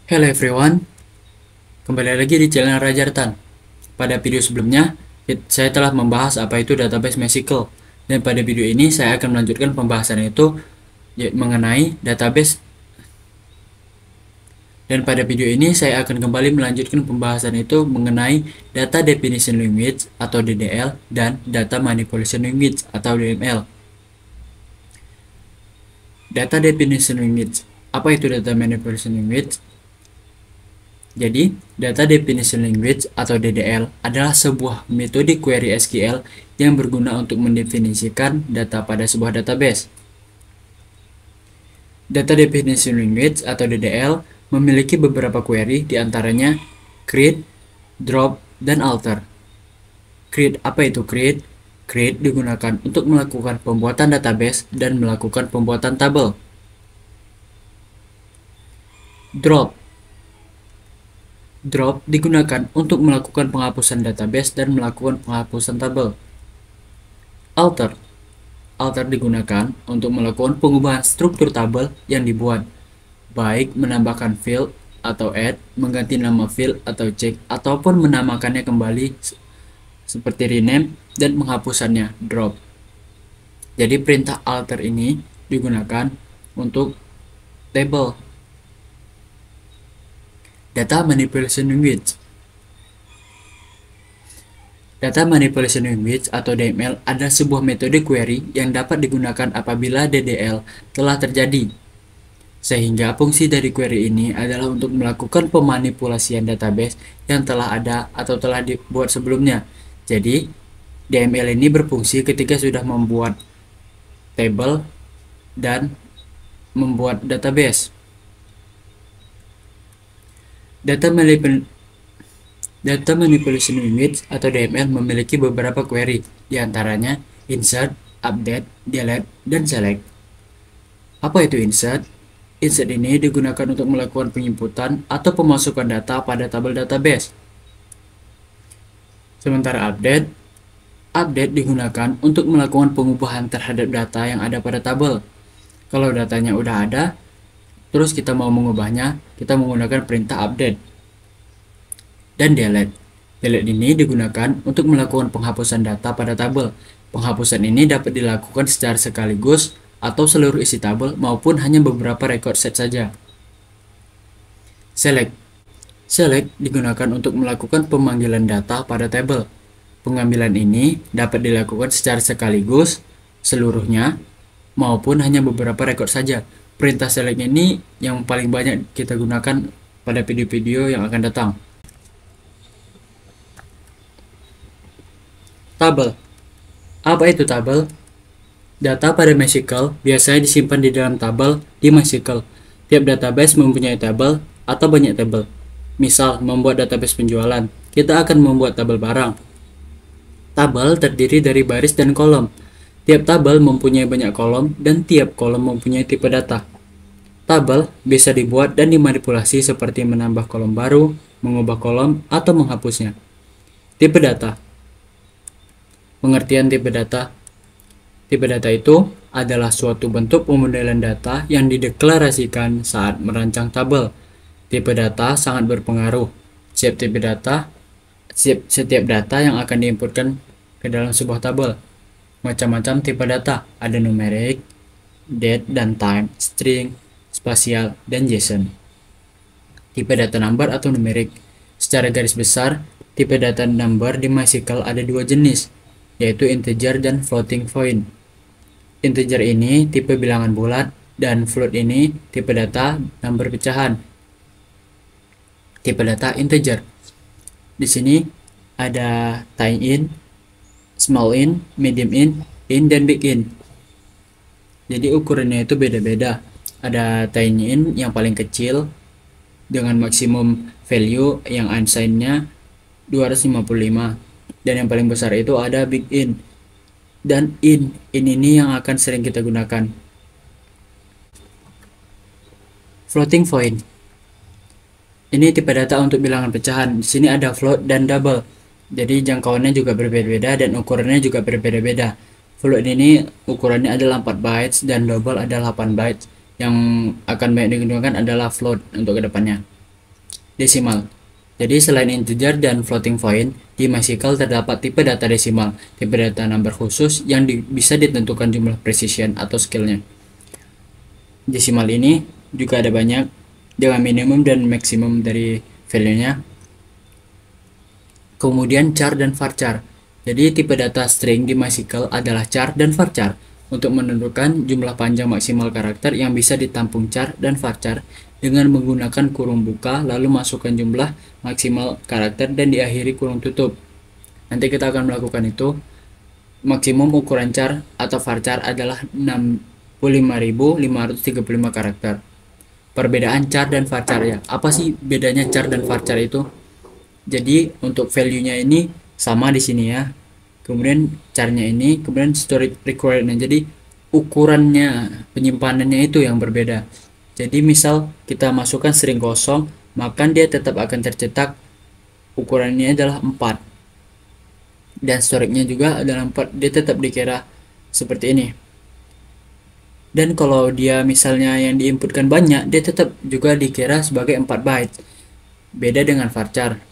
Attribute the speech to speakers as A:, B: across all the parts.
A: Hello everyone, kembali lagi di channel Rajartan. Pada video sebelumnya, saya telah membahas apa itu database MySQL. Dan pada video ini saya akan melanjutkan pembahasan itu mengenai database. Dan pada video ini saya akan kembali melanjutkan pembahasan itu mengenai Data Definition Language atau DDL dan Data Manipulation Language atau DML. Data Definition Language. Apa itu Data Manipulation Language? Jadi, Data Definition Language atau DDL adalah sebuah metode query SQL yang berguna untuk mendefinisikan data pada sebuah database. Data Definition Language atau DDL memiliki beberapa query, diantaranya create, drop, dan alter. Create, apa itu create? Create digunakan untuk melakukan pembuatan database dan melakukan pembuatan tabel. Drop digunakan untuk melakukan penghapusan database dan melakukan penghapusan tabel. Alter digunakan untuk melakukan pengubahan struktur tabel yang dibuat, baik menambahkan field atau add, mengganti nama field atau check, ataupun menamakannya kembali seperti rename dan menghapusannya drop. Jadi perintah alter ini digunakan untuk table. Data Manipulation Language. Data Manipulation Language atau DML adalah sebuah metode query yang dapat digunakan apabila DDL telah terjadi. Sehingga fungsi dari query ini adalah untuk melakukan pemanipulasian database yang telah ada atau telah dibuat sebelumnya. Jadi, DML ini berfungsi ketika sudah membuat table dan membuat database. Data Manipulation Language atau DML memiliki beberapa query, diantaranya insert, update, delete, dan select. Apa itu insert? Insert ini digunakan untuk melakukan penginputan atau pemasukan data pada tabel database. Sementara update digunakan untuk melakukan pengubahan terhadap data yang ada pada tabel. Kalau datanya udah ada, terus kita mau mengubahnya, kita menggunakan perintah update. Dan delete. Delete ini digunakan untuk melakukan penghapusan data pada tabel. Penghapusan ini dapat dilakukan secara sekaligus atau seluruh isi tabel maupun hanya beberapa record set saja. Select. Select digunakan untuk melakukan pemanggilan data pada tabel. Pengambilan ini dapat dilakukan secara sekaligus, seluruhnya, maupun hanya beberapa record saja. Perintah select ini yang paling banyak kita gunakan pada video-video yang akan datang. Tabel. Apa itu tabel? Data pada MySQL biasanya disimpan di dalam tabel di MySQL. Tiap database mempunyai tabel atau banyak tabel. Misal, membuat database penjualan, kita akan membuat tabel barang. Tabel terdiri dari baris dan kolom. Tiap tabel mempunyai banyak kolom dan tiap kolom mempunyai tipe data. Tabel bisa dibuat dan dimanipulasi seperti menambah kolom baru, mengubah kolom, atau menghapusnya. Tipe data. Pengertian tipe data. Tipe data itu adalah suatu bentuk pemodelan data yang dideklarasikan saat merancang tabel. Tipe data sangat berpengaruh. Setiap data yang akan diinputkan ke dalam sebuah tabel. Macam-macam tipe data, ada numerik, date dan time, string, spasial, dan JSON. Tipe data number atau numerik. Secara garis besar, tipe data number di MySQL ada dua jenis, yaitu integer dan floating point. Integer ini tipe bilangan bulat dan float ini tipe data number pecahan. Tipe data integer. Di sini ada tiny int, small int, medium int, dan big int. Jadi ukurannya itu beda-beda. Ada tiny int yang paling kecil dengan maksimum value yang unsigned-nya 255. Dan yang paling besar itu ada big int. Dan int ini yang akan sering kita gunakan. Floating point. Ini tipe data untuk bilangan pecahan. Di sini ada float dan double. Jadi jangkauannya juga berbeda-beda dan ukurannya juga berbeda-beda. Float ini ukurannya adalah 4 bytes dan double adalah 8 bytes. Yang akan banyak digunakan adalah float untuk kedepannya. desimal. Jadi selain integer dan floating point, di MySQL terdapat tipe data desimal, tipe data number khusus yang bisa ditentukan jumlah precision atau skillnya. Desimal ini juga ada banyak dengan minimum dan maksimum dari value-nya. Kemudian char dan varchar. Jadi tipe data string di MySQL adalah char dan varchar untuk menentukan jumlah panjang maksimal karakter yang bisa ditampung char dan varchar dengan menggunakan kurung buka lalu masukkan jumlah maksimal karakter dan diakhiri kurung tutup. Nanti kita akan melakukan itu. Maksimum ukuran char atau varchar adalah 65.535 karakter. Perbedaan char dan varchar ya. Apa sih bedanya char dan varchar itu? Jadi untuk value-nya ini sama di sini ya. Kemudian charnya ini, kemudian storage required-nya. Jadi ukurannya, penyimpanannya itu yang berbeda. Jadi misal kita masukkan string kosong, maka dia tetap akan tercetak ukurannya adalah 4. Dan storage-nya juga adalah 4. Dia tetap dikira seperti ini. Dan kalau dia misalnya yang diinputkan banyak, dia tetap juga dikira sebagai 4 byte. Beda dengan varchar.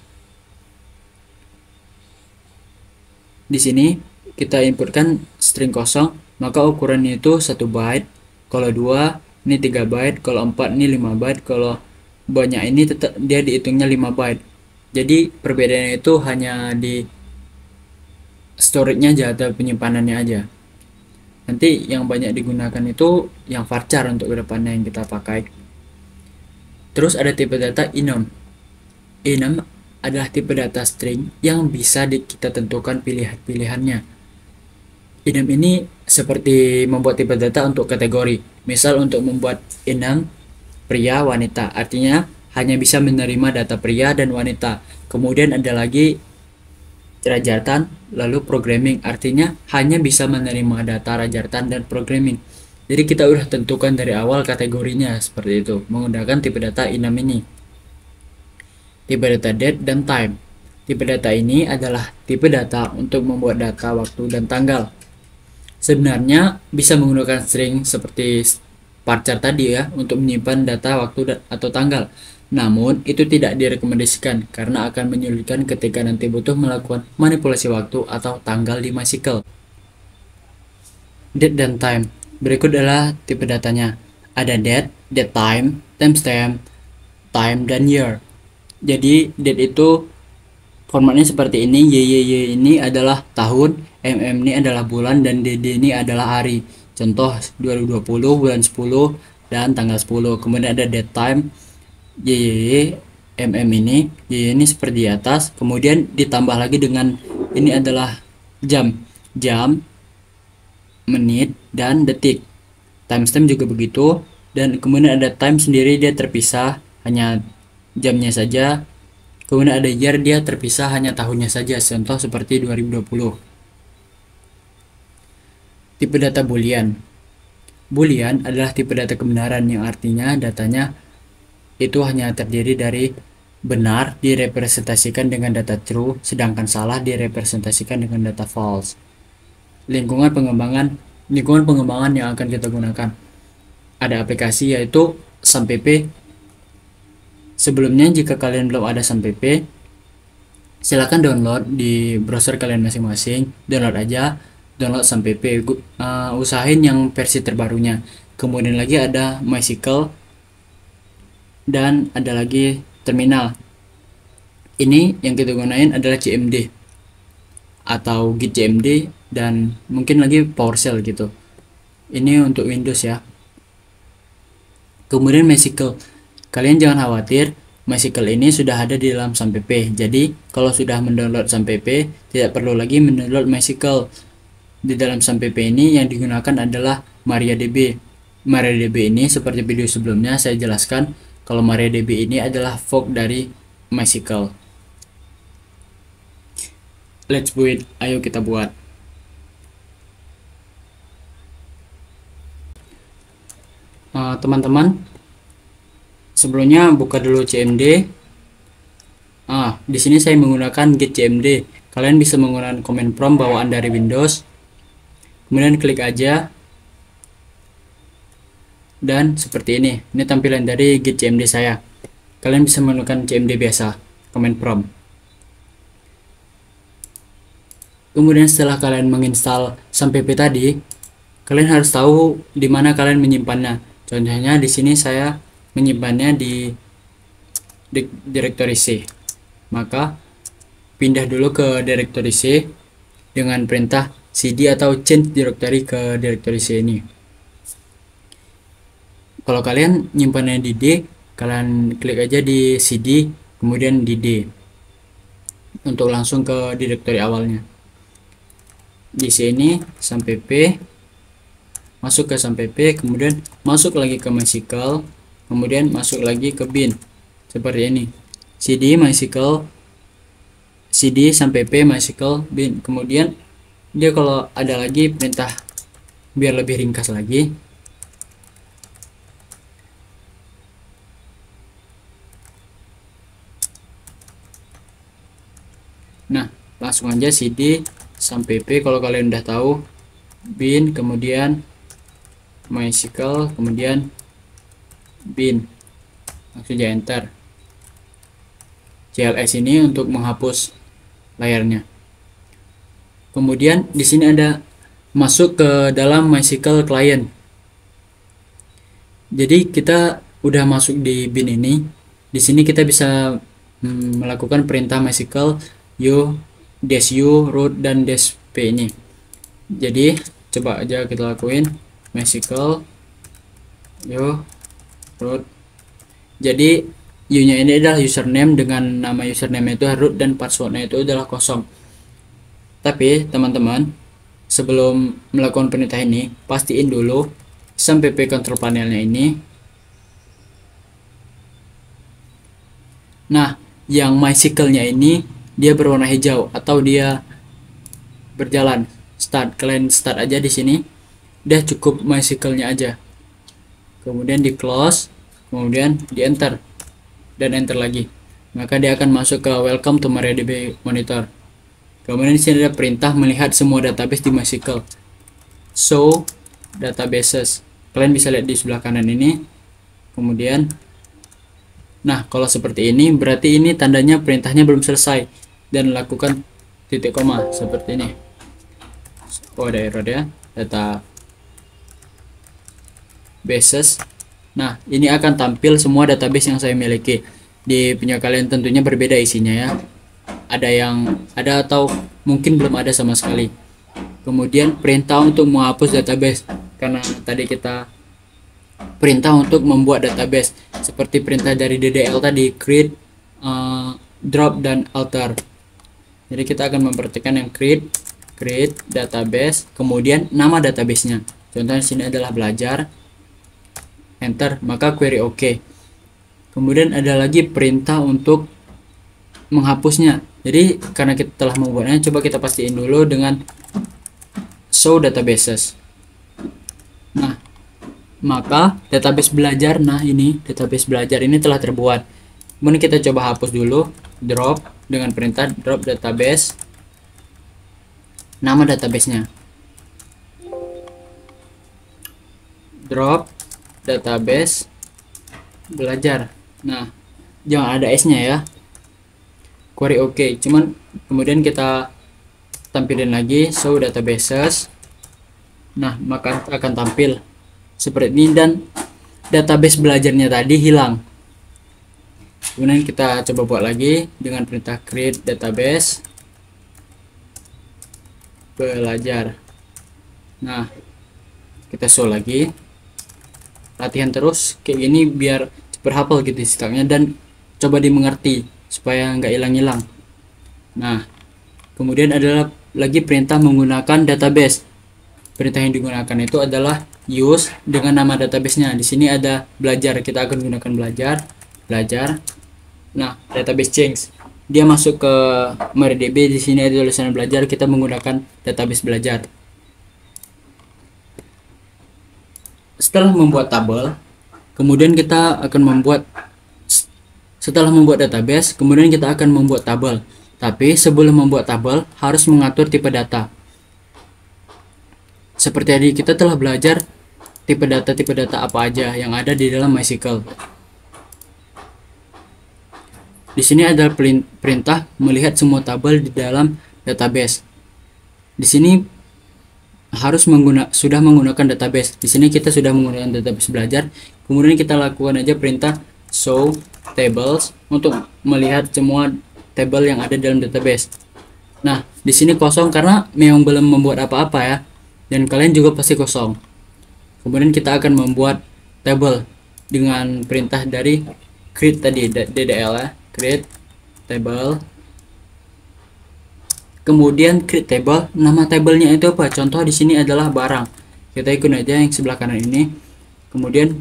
A: Di sini kita inputkan string kosong, maka ukurannya itu 1 byte. Kalau 2 ini 3 byte, kalau 4 ini 5 byte, kalau banyak ini tetap dia dihitungnya 5 byte. Jadi perbedaannya itu hanya di storage-nya aja atau penyimpanannya aja. Nanti yang banyak digunakan itu yang varchar untuk kedepannya yang kita pakai. Terus ada tipe data enum. Enum adalah tipe data string yang bisa kita tentukan pilihan-pilihannya. Enum ini seperti membuat tipe data untuk kategori. Misal untuk membuat enum pria wanita, artinya hanya bisa menerima data pria dan wanita. Kemudian ada lagi Rajartan, lalu programming, artinya hanya bisa menerima data Rajartan dan programming. Jadi kita udah tentukan dari awal kategorinya seperti itu menggunakan tipe data enum ini. Tipe data date dan time. Tipe data ini adalah tipe data untuk membuat data waktu dan tanggal. Sebenarnya bisa menggunakan string seperti varchar tadi ya untuk menyimpan data waktu atau tanggal. Namun itu tidak direkomendasikan karena akan menyulitkan ketika nanti butuh melakukan manipulasi waktu atau tanggal di MySQL. Date dan time. Berikut adalah tipe datanya. Ada date, date time, timestamp, time, dan year. Jadi date itu formatnya seperti ini. YYY ini adalah tahun, MM ini adalah bulan, dan DD ini adalah hari. Contoh 2020 bulan 10 dan tanggal 10. Kemudian ada date time, YYY, MM ini, YYY ini seperti di atas. Kemudian ditambah lagi dengan ini adalah jam, menit, dan detik. Timestamp juga begitu. Dan kemudian ada time sendiri, dia terpisah hanya jamnya saja. Kemudian ada year, dia terpisah hanya tahunnya saja, contoh seperti 2020. Tipe data boolean. Boolean adalah tipe data kebenaran yang artinya datanya itu hanya terdiri dari benar direpresentasikan dengan data true, sedangkan salah direpresentasikan dengan data false. Lingkungan pengembangan yang akan kita gunakan. Ada aplikasi yaitu SAMPP. Sebelumnya jika kalian belum ada SAMPP, silakan download di browser kalian masing-masing. Download aja, download SAMPP. Usahain yang versi terbarunya. Kemudian lagi ada MySQL dan ada lagi terminal. Ini yang kita gunain adalah CMD atau Git CMD dan mungkin lagi PowerShell gitu. Ini untuk Windows ya. Kemudian MySQL. Kalian jangan khawatir, MySQL ini sudah ada di dalam SAMPP. Jadi, kalau sudah mendownload SAMPP, tidak perlu lagi mendownload MySQL. Di dalam SAMPP ini yang digunakan adalah MariaDB. MariaDB ini seperti video sebelumnya saya jelaskan, kalau MariaDB ini adalah fork dari MySQL. Let's build, ayo kita buat. Teman-teman, sebelumnya buka dulu CMD. Di sini saya menggunakan Git CMD. Kalian bisa menggunakan command prompt bawaan dari Windows. Kemudian klik aja. Dan seperti ini. Ini tampilan dari Git CMD saya. kalian bisa menggunakan cmd biasa, command prompt. Kemudian setelah kalian menginstal SAMPP tadi, kalian harus tahu di mana kalian menyimpannya. Contohnya di sini saya menyimpannya di directory C. Maka pindah dulu ke directory C dengan perintah cd atau change directory ke directory C ini. Kalau kalian nyimpannya di D, kalian klik aja di cd kemudian di D untuk langsung ke directory awalnya. Di sini SAMPP, masuk ke SAMPP, kemudian masuk lagi ke MySQL, kemudian masuk lagi ke bin seperti ini, cd MySQL, cd SAMPP MySQL bin. Kemudian dia kalau ada lagi perintah biar lebih ringkas lagi, nah langsung aja cd SAMPP kalau kalian udah tahu, bin kemudian MySQL kemudian bin, langsung aja enter. CLS ini untuk menghapus layarnya. Kemudian di sini ada masuk ke dalam MySQL client. Jadi kita udah masuk di bin ini. Di sini kita bisa melakukan perintah MySQL -u root dan -p ini. Jadi coba aja kita lakuin MySQL root. Jadi u-nya ini adalah username dengan nama username itu root dan passwordnya itu adalah kosong. Tapi teman-teman, sebelum melakukan perintah ini, pastiin dulu SAMPP control panelnya ini. Nah, yang MySQL-nya ini dia berwarna hijau atau dia berjalan. Start, kalian start aja di sini. Udah cukup MySQL-nya aja. Kemudian di close, kemudian di enter dan enter lagi. Maka dia akan masuk ke welcome to MariaDB monitor. Kemudian di sini ada perintah melihat semua database di MySQL. Show databases. Kalian bisa lihat di sebelah kanan ini. Kemudian nah, kalau seperti ini berarti ini tandanya perintahnya belum selesai dan lakukan titik koma seperti ini. Oh, ada error ya, data bases. Nah, ini akan tampil semua database yang saya miliki. Di punya kalian tentunya berbeda isinya ya. Ada yang ada atau mungkin belum ada sama sekali. Kemudian perintah untuk menghapus database, karena tadi kita perintah untuk membuat database seperti perintah dari DDL tadi, create, drop dan alter. Jadi kita akan memperhatikan yang create database, kemudian nama databasenya. Contohnya sini adalah belajar, enter, maka query OK. Kemudian ada lagi perintah untuk menghapusnya. Jadi karena kita telah membuatnya, coba kita pastiin dulu dengan show databases. Nah, maka database belajar, nah ini database belajar ini telah terbuat. Kemudian kita coba hapus dulu, drop dengan perintah drop database, nama databasenya, drop database belajar. Nah, jangan ada s-nya ya. Query OK. Cuman kemudian kita tampilin lagi show databases. Nah, maka akan tampil seperti ini dan database belajarnya tadi hilang. Kemudian kita coba buat lagi dengan perintah create database belajar. Nah, kita show lagi. Latihan terus kayak gini biar berhafal gitu istilahnya dan coba dimengerti supaya nggak hilang-hilang. Nah, kemudian adalah lagi perintah menggunakan database. Perintah yang digunakan itu adalah use dengan nama databasenya. Di sini ada belajar, kita akan gunakan belajar. Nah, database change, dia masuk ke MariaDB. Di sini ada tulisan belajar, kita menggunakan database belajar. Setelah membuat tabel, kemudian kita akan membuat database, kemudian kita akan membuat tabel. Tapi sebelum membuat tabel harus mengatur tipe data. Seperti tadi kita telah belajar tipe data apa aja yang ada di dalam MySQL. Di sini ada perintah melihat semua tabel di dalam database. Di sini sudah menggunakan database. Di sini kita sudah menggunakan database belajar. Kemudian kita lakukan aja perintah show tables untuk melihat semua tabel yang ada dalam database. Nah, di sini kosong karena memang belum membuat apa-apa ya. Dan kalian juga pasti kosong. Kemudian kita akan membuat table dengan perintah dari create tadi, DDL ya, create table. Kemudian create table, nama tabelnya itu apa? Contoh di sini adalah barang. Kita ikut aja yang sebelah kanan ini. Kemudian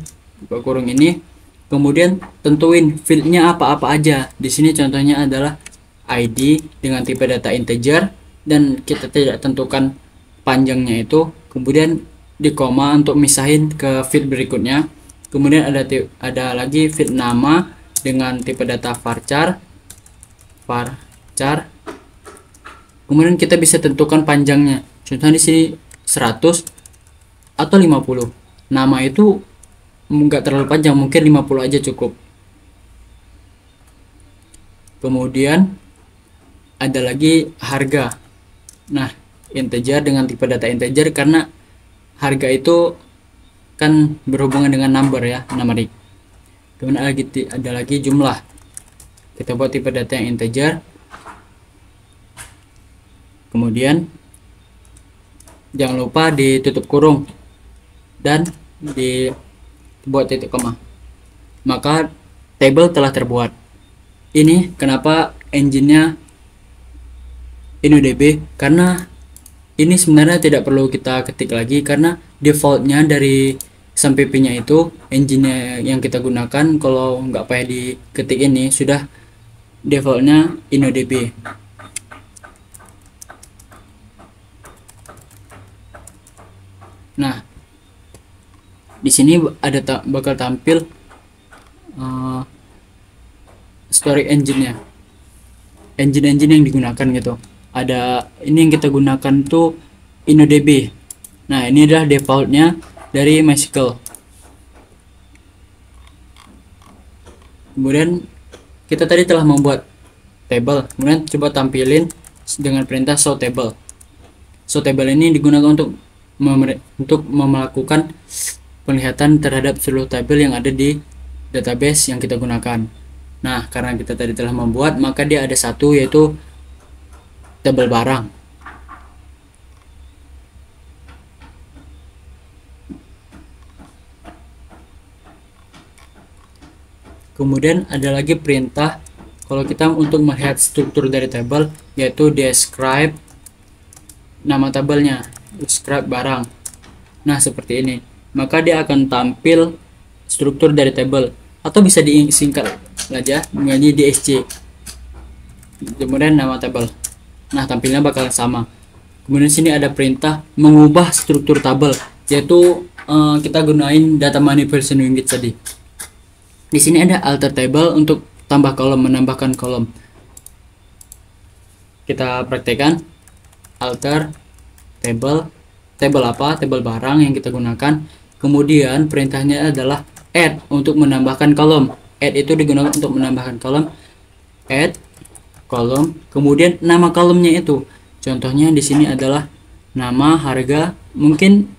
A: buka kurung ini. Kemudian tentuin fieldnya apa-apa aja. Di sini contohnya adalah ID dengan tipe data integer dan kita tidak tentukan panjangnya itu. Kemudian di koma untuk misahin ke field berikutnya. Kemudian ada lagi field nama dengan tipe data varchar. Kemudian kita bisa tentukan panjangnya. Contohnya di sini 100 atau 50. Nama itu enggak terlalu panjang, mungkin 50 aja cukup. Kemudian ada lagi harga. Nah, integer dengan tipe data integer karena harga itu kan berhubungan dengan number ya, numeric. Kemudian ada lagi jumlah. Kita buat tipe data yang integer. Kemudian jangan lupa ditutup kurung dan dibuat titik koma. Maka table telah terbuat. Ini kenapa engine-nya InnoDB, karena ini sebenarnya tidak perlu kita ketik lagi karena defaultnya dari SAMPP-nya itu engine yang kita gunakan. Kalau nggak payah diketik ini sudah defaultnya InnoDB. Nah, di sini ada bakal tampil storage engine-nya, engine yang digunakan gitu. Ada ini yang kita gunakan tuh InnoDB. Nah, ini adalah defaultnya dari MySQL. Kemudian kita tadi telah membuat table. Kemudian coba tampilin dengan perintah show table. Show table ini digunakan untuk melakukan penglihatan terhadap seluruh tabel yang ada di database yang kita gunakan. Nah, karena kita tadi telah membuat, maka dia ada satu, yaitu tabel barang. Kemudian ada lagi perintah kalau kita untuk melihat struktur dari tabel, yaitu describe nama tabelnya, describe barang. Nah, seperti ini. Maka dia akan tampil struktur dari tabel, atau bisa disingkat saja menjadi DSC. Kemudian nama tabel. Nah, tampilnya bakal sama. Kemudian sini ada perintah mengubah struktur tabel, yaitu kita gunain data manipulation unit tadi. Di sini ada alter table untuk tambah kolom, menambahkan kolom. Kita praktekkan alter table. Table apa? Table barang yang kita gunakan. Kemudian perintahnya adalah add untuk menambahkan kolom. Add itu digunakan untuk menambahkan kolom. Add kolom. Kemudian nama kolomnya itu. Contohnya di sini adalah nama, harga. Mungkin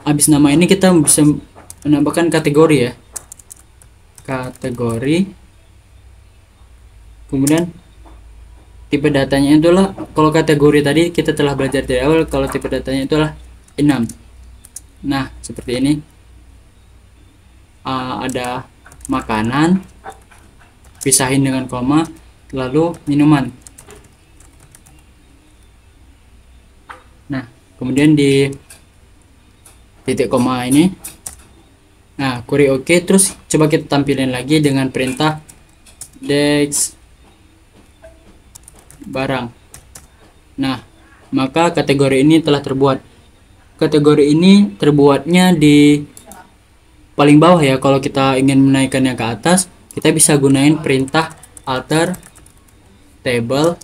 A: habis nama ini kita bisa menambahkan kategori ya. Kategori. Kemudian tipe datanya itulah, kalau kategori tadi kita telah belajar dari awal, kalau tipe datanya itulah 6. Nah, seperti ini. Ada makanan, pisahin dengan koma, lalu minuman. Nah, kemudian di titik koma ini, nah, query oke. Terus coba kita tampilin lagi dengan perintah dex barang. Nah, maka kategori ini telah terbuat. Kategori ini terbuatnya di paling bawah ya. Kalau kita ingin menaikkannya ke atas, kita bisa gunain perintah alter table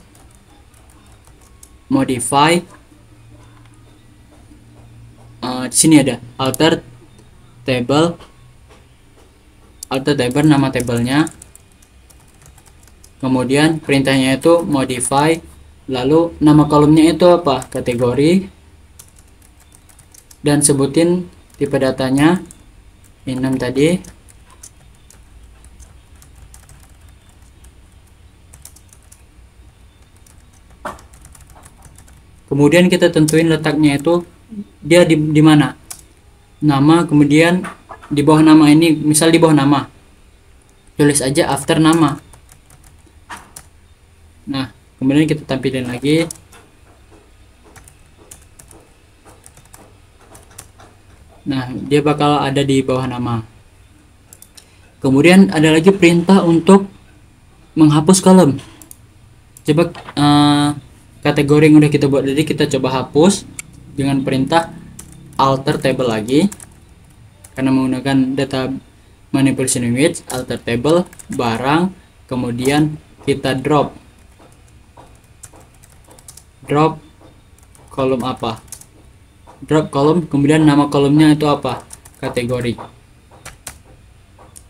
A: modify. Di sini ada alter table nama tabelnya. Kemudian perintahnya itu modify, lalu nama kolomnya itu apa? Kategori, dan sebutin tipe datanya enum tadi. Kemudian kita tentuin letaknya itu dia di mana. Nama, kemudian di bawah nama ini, misal di bawah nama, tulis aja after nama. Nah, kemudian kita tampilin lagi. Nah, dia bakal ada di bawah nama. Kemudian ada lagi perintah untuk menghapus kolom. Coba kategori yang udah kita buat tadi kita coba hapus dengan perintah alter table lagi, karena menggunakan data manipulation image. Alter table barang, kemudian kita drop kolom apa, drop kolom, kemudian nama kolomnya itu apa, kategori.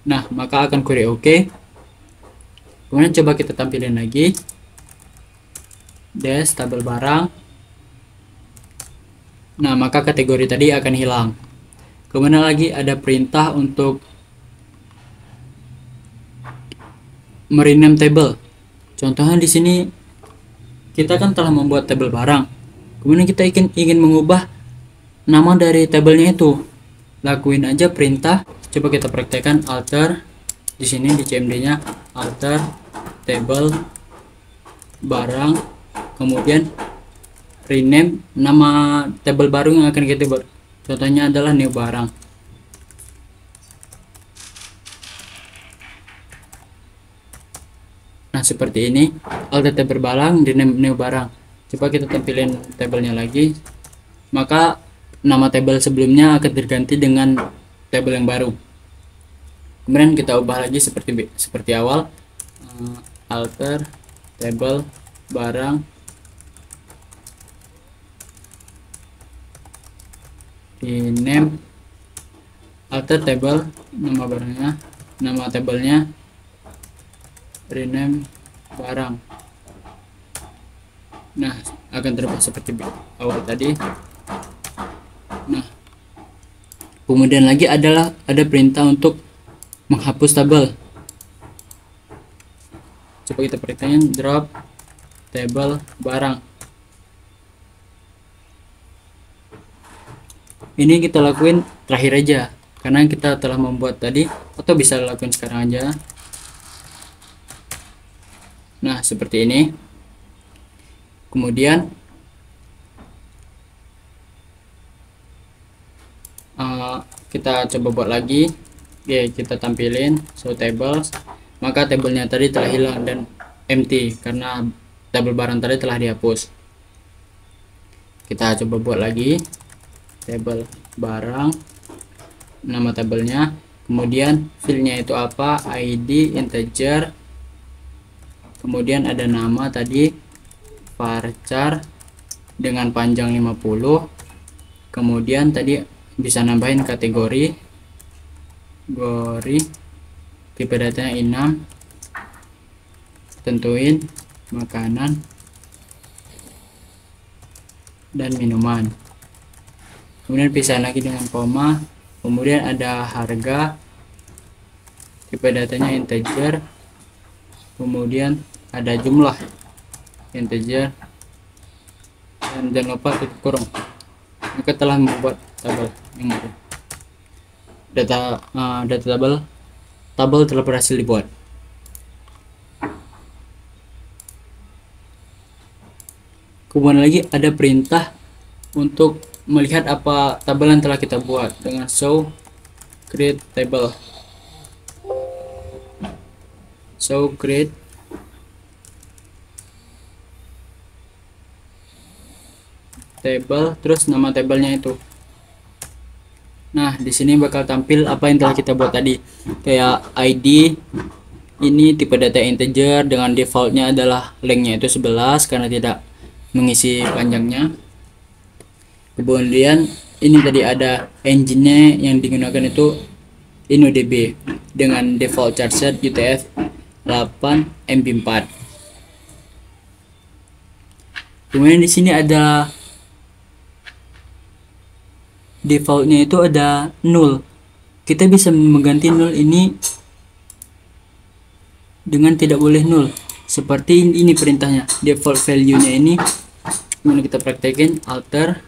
A: Nah, maka akan query oke. Kemudian coba kita tampilin lagi dash tabel barang. Nah, maka kategori tadi akan hilang. Kemudian lagi ada perintah untuk merename table. Contohnya di sini kita kan telah membuat tabel barang. Kemudian kita ingin mengubah nama dari tabelnya itu. Lakuin aja perintah. Coba kita praktekkan alter di sini di CMD-nya, alter table barang, kemudian rename nama tabel baru yang akan kita buat. Contohnya adalah new barang. Nah, seperti ini, alter table barang, rename new barang. Coba kita tampilin tabelnya lagi, maka nama tabel sebelumnya akan terganti dengan tabel yang baru. Kemudian kita ubah lagi seperti awal, alter table barang, rename, alter table, nama barangnya, nama tabelnya, rename barang. Nah, akan terubah seperti awal tadi. Nah, kemudian lagi ada perintah untuk menghapus tabel. Coba kita perintahkan drop table barang. Ini kita lakuin terakhir aja karena kita telah membuat tadi, atau bisa lakuin sekarang aja. Nah, seperti ini. Kemudian kita coba buat lagi. Oke, kita tampilin show tables, maka tabelnya tadi telah hilang dan empty karena tabel barang tadi telah dihapus. Kita coba buat lagi tabel barang, nama tabelnya, kemudian fieldnya itu apa, ID integer, kemudian ada nama tadi varchar dengan panjang 50, kemudian tadi bisa nambahin kategori, tipe datanya enum, tentuin makanan dan minuman, kemudian pisahin lagi dengan koma, kemudian ada harga, tipe datanya integer, kemudian ada jumlah integer, dan jangan lupa titik kurung. Maka telah membuat tabel yang itu. Data tabel telah berhasil dibuat. Kemudian lagi ada perintah untuk melihat apa tabel yang telah kita buat dengan show create table. Show create table, terus nama tabelnya itu. Nah, di sini bakal tampil apa yang telah kita buat tadi, kayak ID ini tipe data integer dengan defaultnya adalah lengthnya itu 11 karena tidak mengisi panjangnya. Kemudian ini tadi ada engine-nya yang digunakan itu InnoDB dengan default charset UTF 8 MB4. Kemudian di sini ada defaultnya itu ada 0. Kita bisa mengganti 0 ini dengan tidak boleh 0. Seperti ini perintahnya. Default value-nya ini mana kita praktekin, alter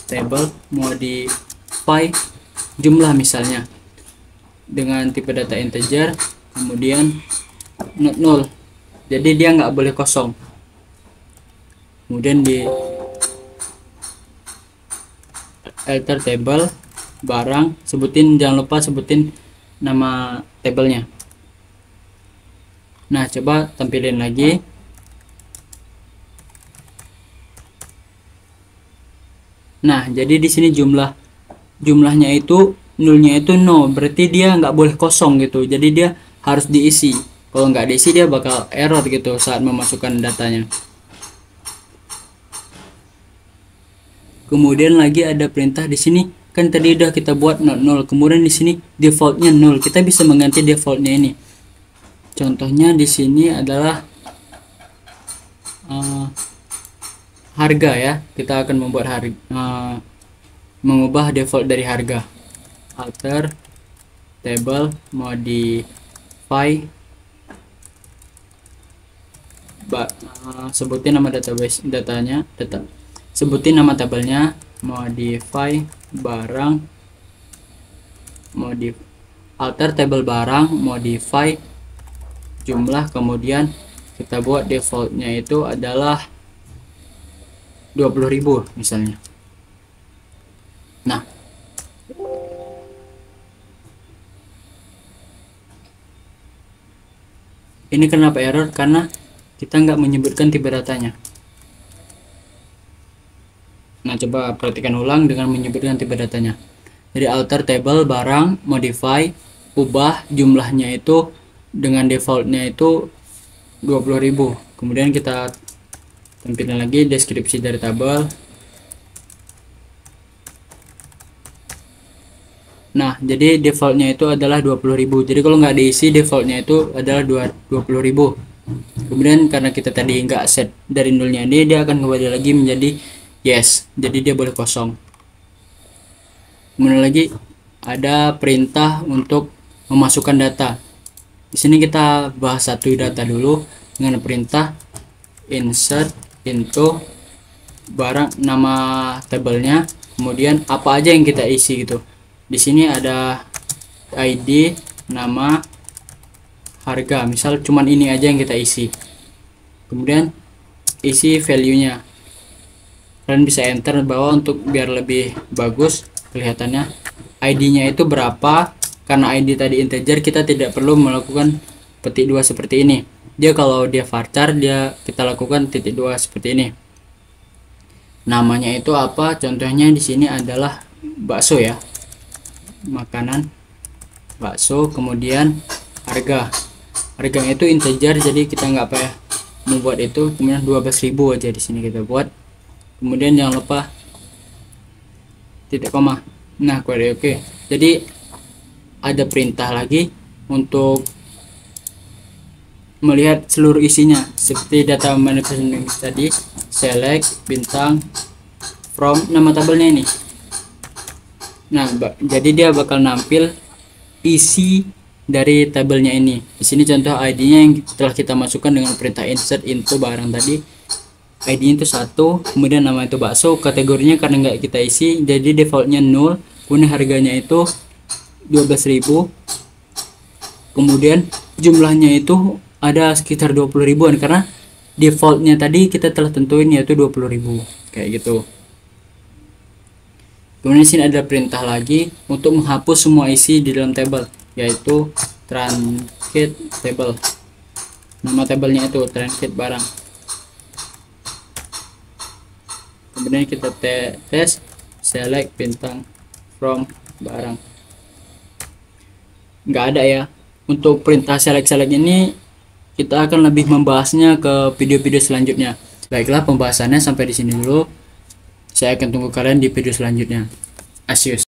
A: table modify jumlah misalnya dengan tipe data integer, kemudian not 0. Jadi dia nggak boleh kosong. Kemudian di alter table barang, jangan lupa sebutin nama tabelnya. Nah, coba tampilin lagi. Nah, jadi di sini jumlahnya itu nolnya itu 0, berarti dia nggak boleh kosong gitu. Jadi dia harus diisi. Kalau nggak diisi dia bakal error gitu saat memasukkan datanya. Kemudian lagi ada perintah di sini, kan tadi udah kita buat not 0. Kemudian di sini defaultnya 0. Kita bisa mengganti defaultnya ini. Contohnya di sini adalah harga ya. Kita akan membuat mengubah default dari harga. Alter table modify sebutin nama sebutin nama tabelnya, modify barang, alter table barang, modify jumlah, kemudian kita buat defaultnya itu adalah 20.000 misalnya. Nah, ini kenapa error? Karena kita nggak menyebutkan tipe datanya. Nah, coba perhatikan ulang dengan menyebutkan tipe datanya. Jadi alter table barang, modify, ubah jumlahnya itu dengan defaultnya itu 20.000. Kemudian kita tampilkan lagi deskripsi dari tabel. Nah, jadi defaultnya itu adalah 20.000. Jadi kalau nggak diisi, defaultnya itu adalah 20.000. Kemudian karena kita tadi nggak set dari nolnya ini, dia akan kembali lagi menjadi yes. Jadi dia boleh kosong. Kemudian lagi ada perintah untuk memasukkan data. Di sini kita bahas satu data dulu dengan perintah insert into barang, nama tabelnya, kemudian apa aja yang kita isi gitu. Di sini ada ID, nama, harga, misal cuman ini aja yang kita isi. Kemudian isi value-nya. Kalian bisa enter bawah untuk biar lebih bagus kelihatannya. ID-nya itu berapa? Karena ID tadi integer, kita tidak perlu melakukan petik 2 seperti ini. Dia kalau dia varchar, kita lakukan titik 2 seperti ini. Namanya itu apa? Contohnya di sini adalah bakso ya. Makanan bakso, kemudian harganya itu integer, jadi kita nggak payah membuat itu. Kemudian 12.000 aja di sini kita buat. Kemudian jangan lupa titik koma. Nah, query oke. Jadi ada perintah lagi untuk melihat seluruh isinya seperti data manifestation tadi, select bintang from nama tabelnya ini. Nah, jadi dia bakal nampil isi dari tabelnya ini. Di sini contoh ID-nya yang telah kita masukkan dengan perintah insert into barang tadi. ID-nya itu 1, kemudian nama itu bakso, kategorinya karena nggak kita isi, jadi defaultnya 0, kemudian harganya itu 12.000. Kemudian jumlahnya itu ada sekitar 20.000-an karena defaultnya tadi kita telah tentuin yaitu 20.000 kayak gitu. Kemudian sini ada perintah lagi untuk menghapus semua isi di dalam tabel, yaitu truncate table. Nama tabelnya itu truncate barang. Kemudian kita tes select bintang from barang. Nggak ada ya. Untuk perintah select ini kita akan lebih membahasnya ke video-video selanjutnya. Baiklah, pembahasannya sampai di sini dulu. Saya akan tunggu kalian di video selanjutnya. Asius.